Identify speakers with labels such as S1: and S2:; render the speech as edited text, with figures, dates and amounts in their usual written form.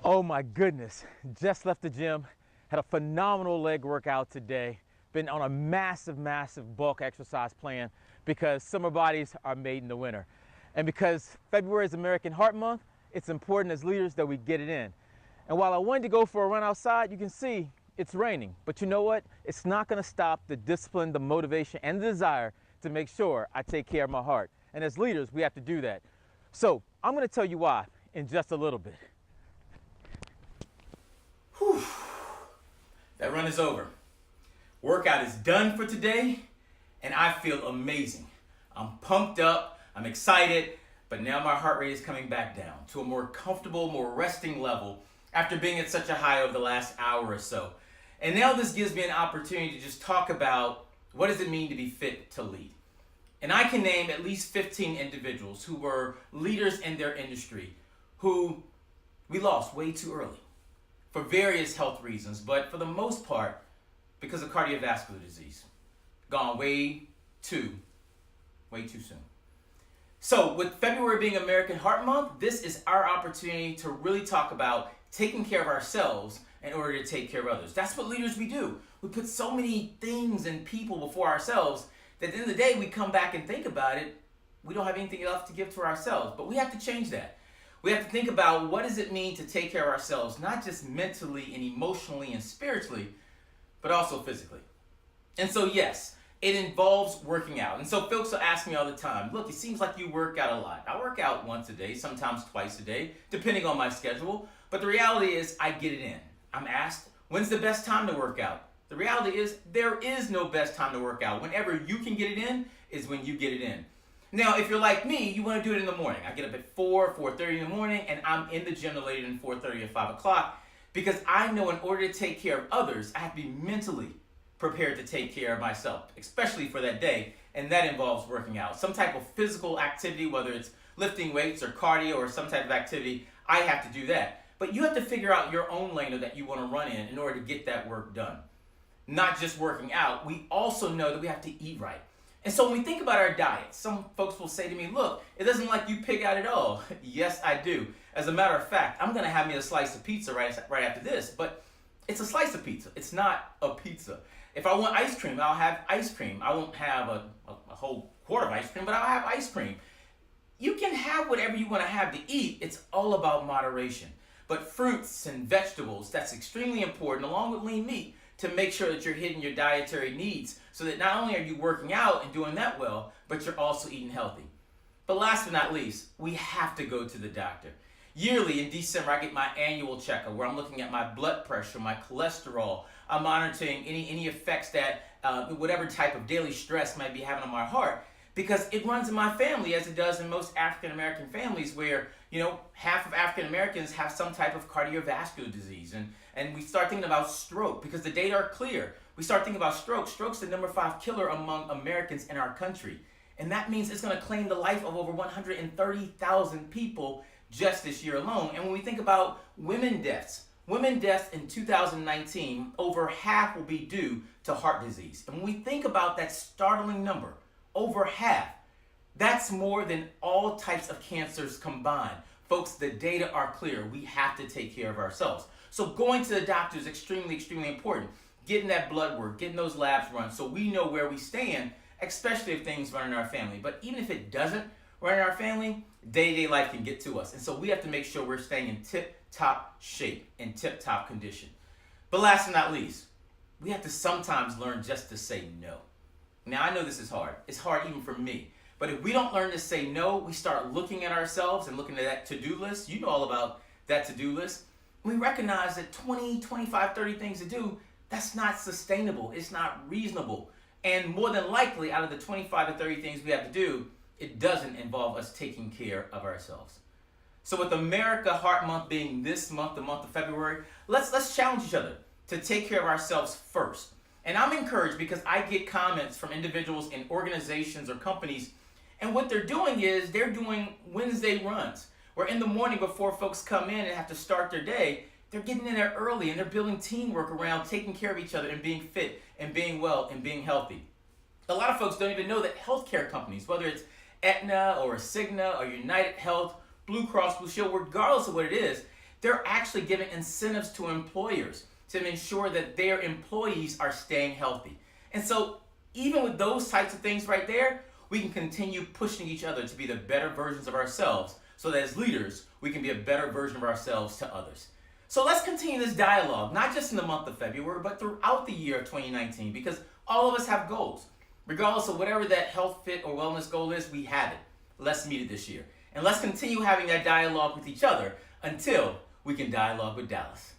S1: Oh my goodness, just left the gym, had a phenomenal leg workout today. Been on a massive bulk exercise plan because summer bodies are made in the winter. And because February is American Heart Month, it's important as leaders that we get it in. And while I wanted to go for a run outside, you can see it's raining. But you know what? It's not gonna stop the discipline, the motivation, and the desire to make sure I take care of my heart. And as leaders, we have to do that. So I'm gonna tell you why in just a little bit.
S2: Whew. That run is over. Workout is done for today, and I feel amazing. I'm pumped up, I'm excited, but now my heart rate is coming back down to a more comfortable, more resting level after being at such a high over the last hour or so. And now this gives me an opportunity to just talk about what does it mean to be fit to lead. And I can name at least 15 individuals who were leaders in their industry who we lost way too early for various health reasons, but for the most part, because of cardiovascular disease. Gone way too soon. So with February being American Heart Month, this is our opportunity to really talk about taking care of ourselves in order to take care of others. That's what leaders we do. We put so many things and people before ourselves that at the end of the day, we come back and think about it, we don't have anything else to give to ourselves, but we have to change that. We have to think about what does it mean to take care of ourselves, not just mentally and emotionally and spiritually, but also physically. And so yes, it involves working out. And so folks will ask me all the time, look, it seems like you work out a lot. I work out once a day, sometimes twice a day, depending on my schedule. But the reality is I get it in. I'm asked, when's the best time to work out? The reality is there is no best time to work out. Whenever you can get it in is when you get it in. Now, if you're like me, you want to do it in the morning. I get up at 4:30 in the morning, and I'm in the gym no later than 4:30 or 5 o'clock because I know in order to take care of others, I have to be mentally prepared to take care of myself, especially for that day, and that involves working out. Some type of physical activity, whether it's lifting weights or cardio or some type of activity, I have to do that. But you have to figure out your own lane that you want to run in order to get that work done. Not just working out, we also know that we have to eat right. And so when we think about our diet, some folks will say to me, look, it doesn't like you pig out at all. Yes, I do. As a matter of fact, I'm going to have me a slice of pizza right after this, but it's a slice of pizza. It's not a pizza. If I want ice cream, I'll have ice cream. I won't have a whole quart of ice cream, but I'll have ice cream. You can have whatever you want to have to eat. It's all about moderation. But fruits and vegetables, that's extremely important, along with lean meat, to make sure that you're hitting your dietary needs so that not only are you working out and doing that well, but you're also eating healthy. But last but not least, we have to go to the doctor. Yearly in December, I get my annual checkup where I'm looking at my blood pressure, my cholesterol. I'm monitoring any effects that whatever type of daily stress might be having on my heart, because it runs in my family as it does in most African American families where, half of African Americans have some type of cardiovascular disease. And we start thinking about stroke because the data are clear. We start thinking about stroke. Stroke's the number 5 killer among Americans in our country. And that means it's going to claim the life of over 130,000 people just this year alone. And when we think about women deaths in 2019, over half will be due to heart disease. And when we think about that startling number, over half, that's more than all types of cancers combined. Folks, the data are clear. We have to take care of ourselves. So going to the doctor is extremely important. Getting that blood work, getting those labs run so we know where we stand, especially if things run in our family. But even if it doesn't run in our family, day-to-day life can get to us. And so we have to make sure we're staying in tip-top shape, in tip-top condition. But last but not least, we have to sometimes learn just to say no. Now, I know this is hard. It's hard even for me. But if we don't learn to say no, we start looking at ourselves and looking at that to-do list. You know all about that to-do list. We recognize that 20, 25, 30 things to do, that's not sustainable. It's not reasonable. And more than likely, out of the 25 to 30 things we have to do, it doesn't involve us taking care of ourselves. So with America Heart Month being this month, the month of February, let's challenge each other to take care of ourselves first. And I'm encouraged because I get comments from individuals in organizations or companies, and what they're doing is they're doing Wednesday runs, where in the morning before folks come in and have to start their day, they're getting in there early and they're building teamwork around taking care of each other and being fit and being well and being healthy. A lot of folks don't even know that healthcare companies, whether it's Aetna or Cigna or United Health, Blue Cross Blue Shield, regardless of what it is, they're actually giving incentives to employers to ensure that their employees are staying healthy. And so even with those types of things right there, we can continue pushing each other to be the better versions of ourselves, so that as leaders, we can be a better version of ourselves to others. So let's continue this dialogue, not just in the month of February, but throughout the year of 2019, because all of us have goals. Regardless of whatever that health, fit, or wellness goal is, we have it. Let's meet it this year. And let's continue having that dialogue with each other until we can dialogue with Dallas.